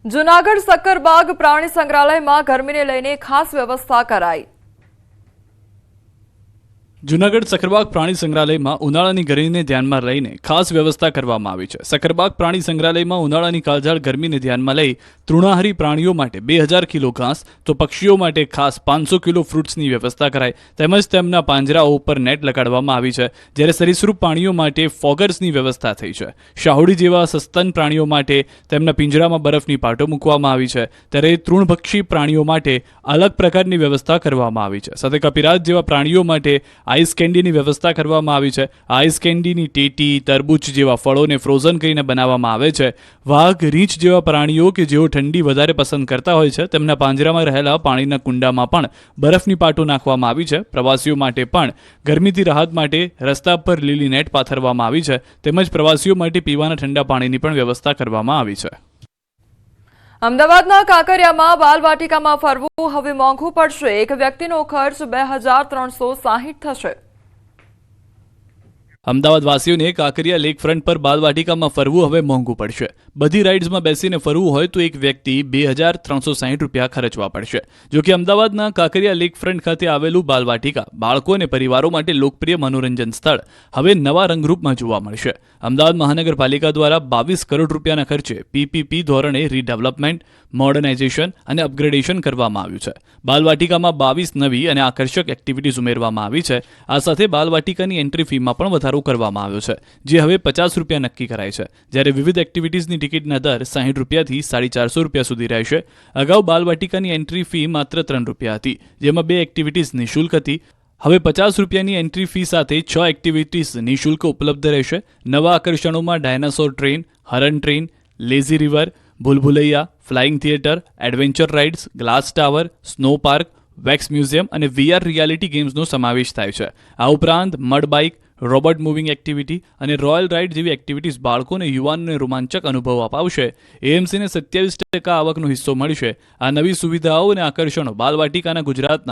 જૂનાગઢ સક્કરબાગ પ્રાણી સંગ્રહાલયમાં ગરમીને લઈને ખાસ વ્યવસ્થા કરાઈ। જૂનાગઢ સક્કરબાગ પ્રાણી સંગ્રહાલયમાં ઉનાળાની ગરમીને ધ્યાનમાં લઈને ખાસ વ્યવસ્થા કરવામાં આવી છે। સક્કરબાગ પ્રાણી સંગ્રહાલયમાં ઉનાળાની કાળઝાળ ગરમીને ધ્યાનમાં લઈ તૃણાહારી પ્રાણીઓ માટે 2000 કિલો ઘાસ તો પક્ષીઓ માટે ખાસ 500 કિલો ફ્રૂટ્સની વ્યવસ્થા કરાઈ તેમજ તેમના પાંજરાઓ ઉપર નેટ લગાડવામાં આવી છે। જ્યારે સરીસૃપ પ્રાણીઓ માટે ફોગર્સની વ્યવસ્થા થઈ છે। શાહુડી જેવા સસ્તન પ્રાણીઓ માટે તેમના પિંજરામાં બરફની પાટો મૂકવામાં આવી છે, ત્યારે તૃણભક્ષી પ્રાણીઓ માટે અલગ પ્રકારની વ્યવસ્થા કરવામાં આવી છે। સાથે કપિરાજ જેવા પ્રાણીઓ માટે આઈસ કેન્ડીની વ્યવસ્થા કરવામાં આવી છે। આઈસ કેન્ડીની ટેટી, તરબૂચ જેવા ફળોને ફ્રોઝન કરીને બનાવવામાં આવે છે। વાઘ, રીંછ જેવા પ્રાણીઓ કે જેઓ ઠંડી વધારે પસંદ કરતા હોય છે તેમના પાંજરામાં રહેલા પાણીના કુંડામાં પણ બરફની પાટો નાખવામાં આવી છે। પ્રવાસીઓ માટે પણ ગરમીથી રાહત માટે રસ્તા પર લીલી નેટ પાથરવામાં આવી છે તેમજ પ્રવાસીઓ માટે પીવાના ઠંડા પાણીની પણ વ્યવસ્થા કરવામાં આવી છે। અમદાવાદના કાંકરિયામાં બાલવાટિકામાં ફરવું હવે મોંઘું પડશે। એક વ્યક્તિનો ખર્ચ 2360 થશે। અમદાવાદ વાસીઓને કાંકરિયા લેક ફ્રન્ટ પર બાલવાટિકામાં ફરવું હવે મોંઘું પડશે। બધી રાઇડ્સમાં બેસીને ફરવું હોય તો એક વ્યક્તિ 2360 રૂપિયા ખર્ચવા પડશે। જો કે અમદાવાદના કાંકરિયા લેક ફ્રન્ટ ખાતે આવેલું બાલવાટિકા બાળકો અને પરિવારો માટે લોકપ્રિય મનોરંજન સ્થળ હવે નવા રંગરૂપમાં જોવા મળશે। અમદાવાદ મહાનગરપાલિકા દ્વારા 22 કરોડ રૂપિયાના ખર્ચે પીપીપી ધોરણે રીડેવલપમેન્ટ, મોડર્નાઇઝેશન અને અપગ્રેડેશન કરવામાં આવ્યું છે। બાલવાટિકામાં 22 નવી અને આકર્ષક એક્ટિવિટીઝ ઉમેરવામાં આવી છે। આ સાથે બાલવાટિકાની એન્ટ્રી ફીમાં પણ વધારો કરવામાં આવ્યો છે, જે હવે 50 રૂપિયા નક્કી કરાય છે, જ્યારે વિવિધ એક્ટિવિટીઝની ટિકિટના દર 60 રૂપિયાથી 450 રૂપિયા સુધી રહેશે। અગાઉ બાલવાટિકાની એન્ટ્રી ફી માત્ર 3 રૂપિયા હતી, જેમાં 2 એક્ટિવિટીઝ નિઃશુલ્ક હતી। હવે 50 રૂપિયાની એન્ટ્રી ફી સાથે 6 એક્ટિવિટીઝ નિઃશુલ્ક ઉપલબ્ધ રહેશે। નવા આકર્ષણોમાં ડાયનાસોર ટ્રેન, હરણ ટ્રેન, લેઝી રિવર, ભૂલભુલૈયા, flying theatre, adventure rides, glass tower, snow park, wax museum અને વીઆર રિયાલિટી ગેમ્સનો સમાવેશ થાય છે। આ ઉપરાંત mud bike, robot moving activity અને રોયલ રાઇડ જેવી એક્ટિવિટીઝ બાળકો અને યુવાનોને રોમાંચક અનુભવ અપાવશે। એએમસીને 27% આવકનો હિસ્સો મળશે। આ નવી સુવિધાઓ અને આકર્ષણો બાલવાટિકાના ગુજરાતના